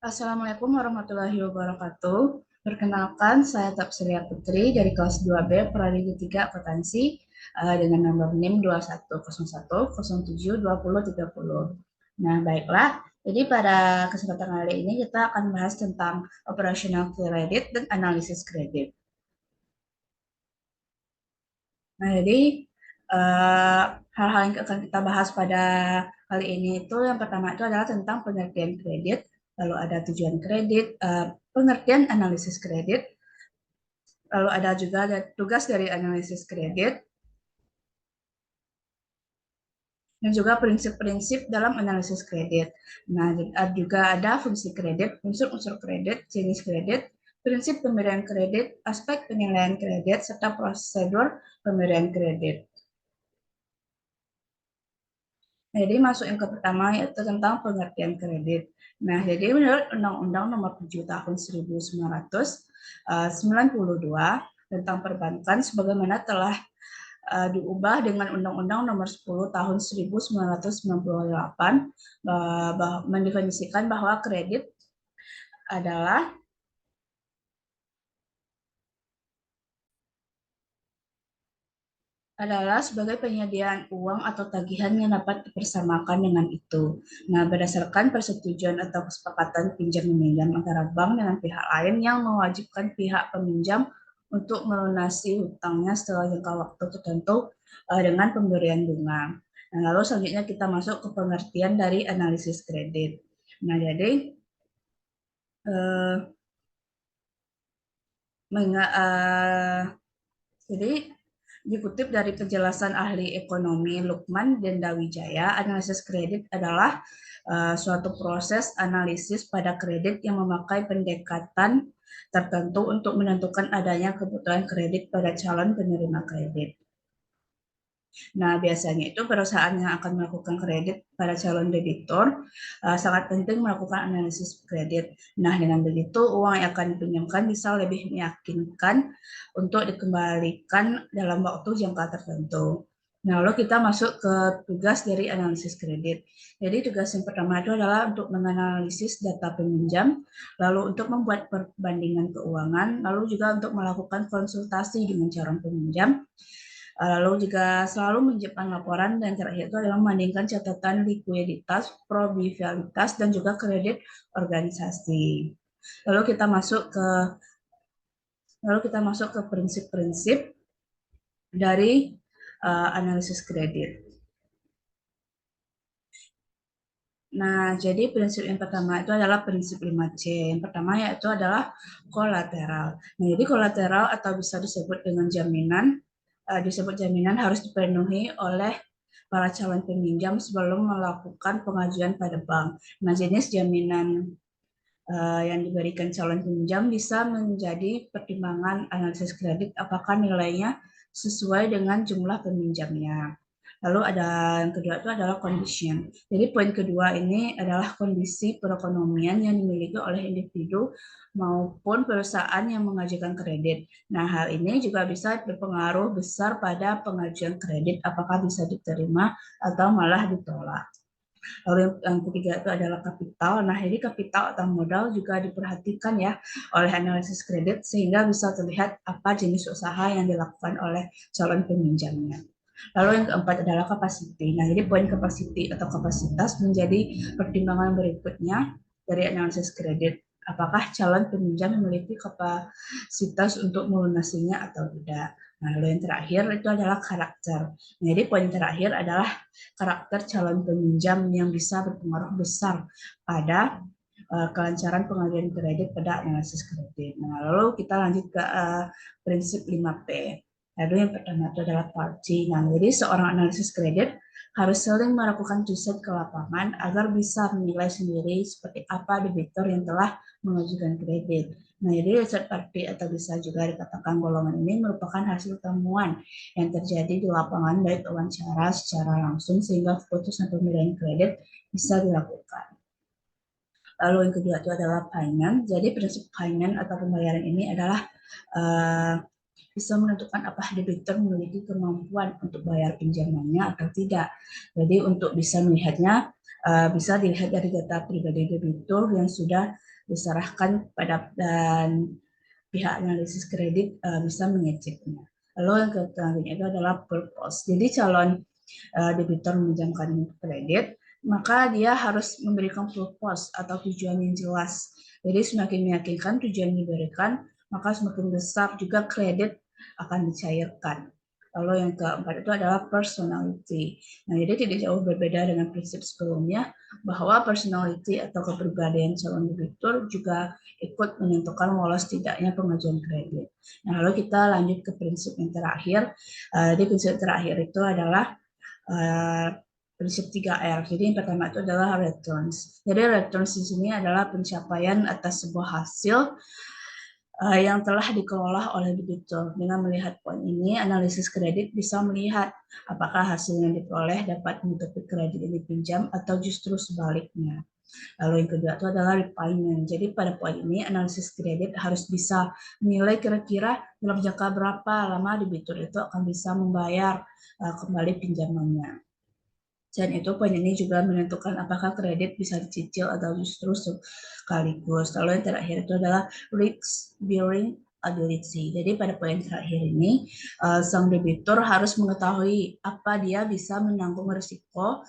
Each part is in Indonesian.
Assalamualaikum warahmatullahi wabarakatuh. Perkenalkan, saya Tapsria Putri dari kelas 2B Prodi 3 Akuntansi dengan nomor NIM 2101072030. Nah, baiklah. Jadi pada kesempatan kali ini kita akan bahas tentang operational kredit dan analisis kredit. Nah, jadi eh, hal-hal yang akan kita bahas pada kali ini itu yang pertama itu adalah tentang pengertian kredit, lalu ada tujuan kredit, pengertian analisis kredit, lalu ada juga tugas dari analisis kredit, dan juga prinsip-prinsip dalam analisis kredit. Nah, juga ada fungsi kredit, unsur-unsur kredit, jenis kredit, prinsip pemberian kredit, aspek penilaian kredit, serta prosedur pemberian kredit. Jadi masuk yang ke pertama yaitu tentang pengertian kredit. Nah, jadi menurut Undang-Undang Nomor 7 Tahun 1992 tentang perbankan sebagaimana telah diubah dengan Undang-Undang Nomor 10 Tahun 1998 mendefinisikan bahwa kredit adalah sebagai penyediaan uang atau tagihan yang dapat dipersamakan dengan itu. Nah, berdasarkan persetujuan atau kesepakatan pinjam meminjam antara bank dengan pihak lain yang mewajibkan pihak peminjam untuk melunasi hutangnya setelah jangka waktu tertentu dengan pemberian bunga. Nah, lalu selanjutnya kita masuk ke pengertian dari analisis kredit. Nah, eh, menga- eh, jadi dikutip dari penjelasan ahli ekonomi Lukman Dendawijaya, analisis kredit adalah suatu proses analisis pada kredit yang memakai pendekatan tertentu untuk menentukan adanya kebutuhan kredit pada calon penerima kredit. Nah, biasanya itu perusahaan yang akan melakukan kredit pada calon debitur sangat penting melakukan analisis kredit. Nah, dengan begitu uang yang akan dipinjamkan bisa lebih meyakinkan untuk dikembalikan dalam waktu jangka tertentu. Nah, lalu kita masuk ke tugas dari analisis kredit. Jadi tugas yang pertama itu adalah untuk menganalisis data peminjam, lalu untuk membuat perbandingan keuangan, lalu juga untuk melakukan konsultasi dengan calon peminjam, lalu juga selalu menyiapkan laporan dan terakhir itu adalah membandingkan catatan likuiditas, probabilitas, dan juga kredit organisasi. Lalu kita masuk ke prinsip-prinsip dari analisis kredit. Nah, jadi prinsip yang pertama itu adalah prinsip 5C. Yang pertama yaitu adalah kolateral. Nah, jadi kolateral atau bisa disebut dengan jaminan, disebut jaminan harus dipenuhi oleh para calon peminjam sebelum melakukan pengajuan pada bank. Nah, jenis jaminan yang diberikan calon peminjam bisa menjadi pertimbangan analisis kredit apakah nilainya sesuai dengan jumlah peminjamnya. Lalu ada yang kedua itu adalah condition. Jadi poin kedua ini adalah kondisi perekonomian yang dimiliki oleh individu maupun perusahaan yang mengajukan kredit. Nah, hal ini juga bisa berpengaruh besar pada pengajuan kredit apakah bisa diterima atau malah ditolak. Lalu yang ketiga itu adalah kapital. Nah, ini kapital atau modal juga diperhatikan ya oleh analisis kredit sehingga bisa terlihat apa jenis usaha yang dilakukan oleh calon peminjamnya. Lalu yang keempat adalah capacity. Nah, jadi poin capacity atau kapasitas menjadi pertimbangan berikutnya dari analisis kredit. Apakah calon peminjam memiliki kapasitas untuk melunasinya atau tidak? Nah, lalu yang terakhir itu adalah karakter. Jadi poin terakhir adalah karakter calon peminjam yang bisa berpengaruh besar pada kelancaran pengajuan kredit pada analisis kredit. Nah, lalu kita lanjut ke prinsip 5P. Lalu yang pertama itu adalah party. Nah, jadi seorang analisis kredit harus sering melakukan riset ke lapangan agar bisa menilai sendiri seperti apa debitur yang telah mengajukan kredit. Nah, jadi riset party atau bisa juga dikatakan golongan ini merupakan hasil temuan yang terjadi di lapangan baik wawancara secara langsung sehingga keputusan pemberian kredit bisa dilakukan. Lalu yang kedua itu adalah finance. Jadi prinsip finance atau pembayaran ini adalah uh, bisa menentukan apakah debitur memiliki kemampuan untuk bayar pinjamannya atau tidak. Jadi untuk bisa melihatnya bisa dilihat dari data pribadi debitur yang sudah diserahkan pada dan pihak analisis kredit bisa mengeceknya. Lalu yang selanjutnya itu adalah purpose. Jadi calon debitur meminjamkan kredit, maka dia harus memberikan purpose atau tujuan yang jelas. Jadi semakin meyakinkan tujuan yang diberikan, maka semakin besar juga kredit akan dicairkan. Lalu yang keempat itu adalah personality. Nah, jadi tidak jauh berbeda dengan prinsip sebelumnya, bahwa personality atau kepribadian calon debitur juga ikut menentukan lolos tidaknya pengajuan kredit. Nah, lalu kita lanjut ke prinsip yang terakhir. Jadi prinsip terakhir itu adalah prinsip 3R. Jadi yang pertama itu adalah returns. Jadi returns di sini adalah pencapaian atas sebuah hasil yang telah dikelola oleh debitur. Dengan melihat poin ini, analisis kredit bisa melihat apakah hasil yang diperoleh dapat menutupi kredit yang dipinjam atau justru sebaliknya. Lalu yang kedua itu adalah repayment. Jadi pada poin ini analisis kredit harus bisa menilai kira-kira dalam jangka berapa lama debitur itu akan bisa membayar kembali pinjamannya. Dan itu poin ini juga menentukan apakah kredit bisa dicicil atau justru sekaligus. Lalu yang terakhir itu adalah risk bearing ability. Jadi pada poin terakhir ini, sang debitur harus mengetahui apa dia bisa menanggung risiko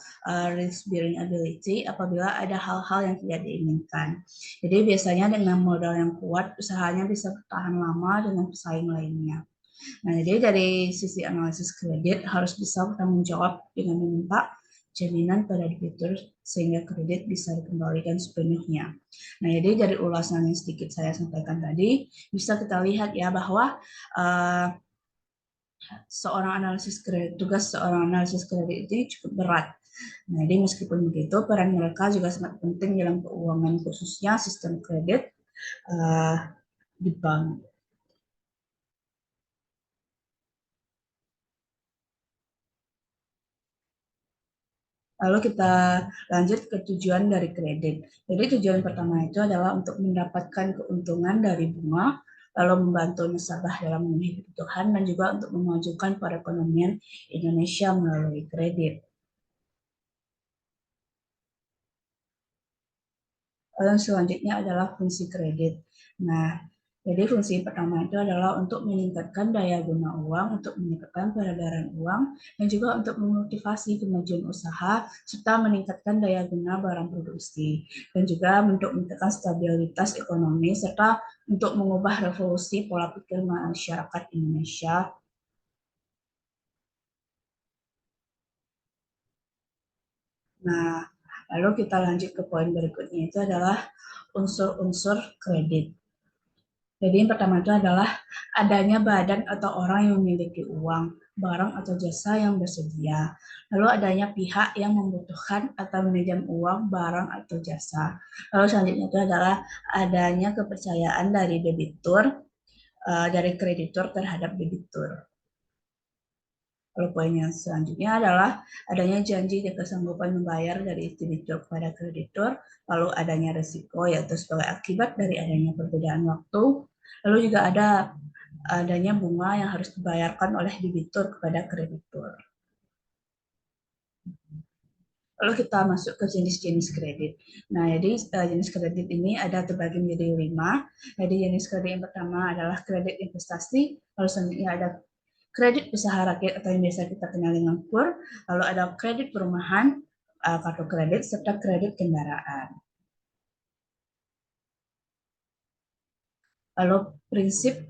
risk bearing ability apabila ada hal-hal yang tidak diinginkan. Jadi biasanya dengan modal yang kuat, usahanya bisa bertahan lama dengan pesaing lainnya. Nah, jadi dari sisi analisis kredit harus bisa bertanggung jawab dengan meminta jaminan pada debitur sehingga kredit bisa dikembalikan sepenuhnya. Nah, jadi dari ulasan yang sedikit saya sampaikan tadi, bisa kita lihat ya bahwa tugas seorang analisis kredit ini cukup berat. Nah, jadi meskipun begitu, peran mereka juga sangat penting dalam keuangan khususnya sistem kredit di bank. Lalu kita lanjut ke tujuan dari kredit. Jadi tujuan pertama itu adalah untuk mendapatkan keuntungan dari bunga, lalu membantu nasabah dalam memenuhi kebutuhan, dan juga untuk memajukan perekonomian Indonesia melalui kredit. Lalu selanjutnya adalah fungsi kredit. Nah, jadi fungsi pertama itu adalah untuk meningkatkan daya guna uang, untuk meningkatkan peredaran uang, dan juga untuk memotivasi kemajuan usaha, serta meningkatkan daya guna barang produksi, dan juga untuk meningkatkan stabilitas ekonomi, serta untuk mengubah revolusi pola pikir masyarakat Indonesia. Nah, lalu kita lanjut ke poin berikutnya, itu adalah unsur-unsur kredit. Jadi yang pertama itu adalah adanya badan atau orang yang memiliki uang, barang atau jasa yang bersedia. Lalu adanya pihak yang membutuhkan atau meminjam uang, barang atau jasa. Lalu selanjutnya itu adalah adanya kepercayaan dari debitur, dari kreditur terhadap debitur. Lalu poin yang selanjutnya adalah adanya janji dan kesanggupan membayar dari debitur kepada kreditur, lalu adanya resiko yaitu sebagai akibat dari adanya perbedaan waktu, lalu juga adanya bunga yang harus dibayarkan oleh debitur kepada kreditur. Lalu kita masuk ke jenis-jenis kredit. Nah, jadi jenis kredit ini ada terbagi menjadi 5. Jadi jenis kredit yang pertama adalah kredit investasi, lalu selanjutnya ada kredit usaha rakyat atau yang biasa kita kenal dengan KUR, lalu ada kredit perumahan, kartu kredit, serta kredit kendaraan. Lalu prinsip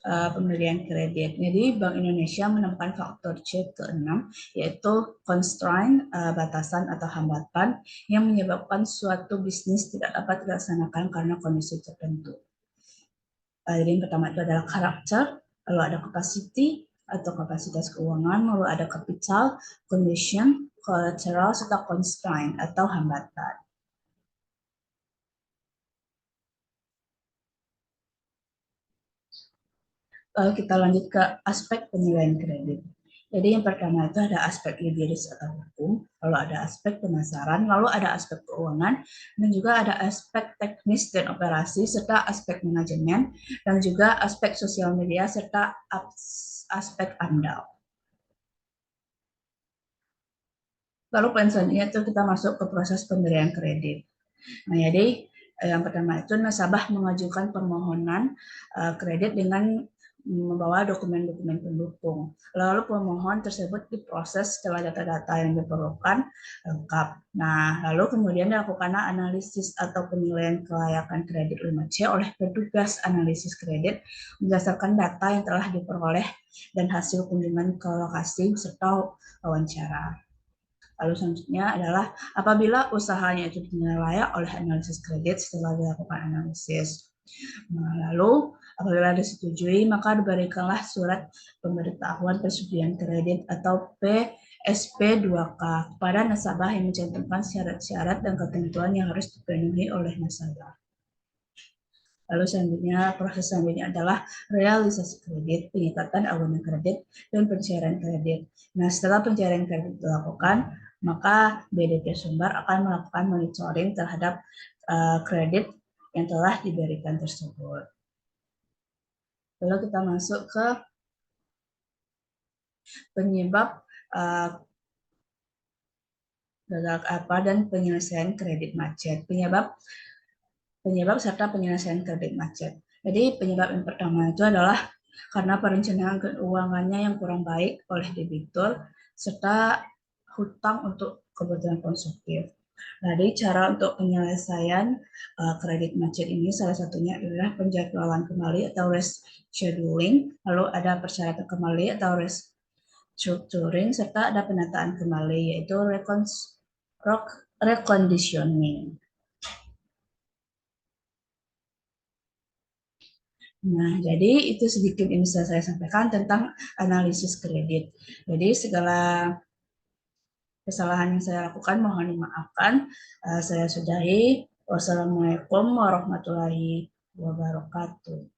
pemberian kredit. Jadi Bank Indonesia menemukan faktor C ke-6, yaitu constraint, batasan atau hambatan yang menyebabkan suatu bisnis tidak dapat dilaksanakan karena kondisi tertentu. Jadi yang pertama itu adalah karakter, lalu ada capacity atau kapasitas keuangan, lalu ada capital, condition, collateral, serta constraint atau hambatan. Lalu kita lanjut ke aspek penilaian kredit. Jadi yang pertama itu ada aspek yuridis atau hukum, lalu ada aspek pemasaran, lalu ada aspek keuangan, dan juga ada aspek teknis dan operasi, serta aspek manajemen, dan juga aspek sosial media, serta aspek AMDAL. Lalu poin selanjutnya itu kita masuk ke proses pemberian kredit. Nah, jadi Yang pertama itu nasabah mengajukan permohonan kredit dengan membawa dokumen-dokumen pendukung. Lalu pemohon tersebut diproses setelah data-data yang diperlukan lengkap. Nah, lalu kemudian dilakukanlah analisis atau penilaian kelayakan kredit 5C oleh petugas analisis kredit berdasarkan data yang telah diperoleh dan hasil kunjungan ke lokasi serta wawancara. Lalu selanjutnya adalah apabila usahanya itu dinilai layak oleh analisis kredit setelah dilakukan analisis. Nah, lalu apabila disetujui, maka diberikanlah surat pemberitahuan persetujuan kredit atau PSP2K kepada nasabah yang mencantumkan syarat-syarat dan ketentuan yang harus dipenuhi oleh nasabah. Lalu selanjutnya, proses selanjutnya adalah realisasi kredit, penyekatan agunan kredit, dan pencairan kredit. Nah, setelah pencairan kredit dilakukan, maka BDP Sumbar akan melakukan monitoring terhadap kredit yang telah diberikan tersebut. Lalu kita masuk ke penyebab gagal apa dan penyelesaian kredit macet. Penyebab serta penyelesaian kredit macet. Jadi penyebab yang pertama itu adalah karena perencanaan keuangannya yang kurang baik oleh debitur serta hutang untuk kebutuhan konsumtif. Jadi cara untuk penyelesaian kredit macet ini salah satunya adalah penjadwalan kembali atau rescheduling, lalu ada persyaratan kembali atau restructuring, serta ada penataan kembali yaitu reconditioning. Nah, jadi itu sedikit yang bisa saya sampaikan tentang analisis kredit. Jadi segala kesalahan yang saya lakukan mohon dimaafkan. Saya sudahi. Wassalamualaikum warahmatullahi wabarakatuh.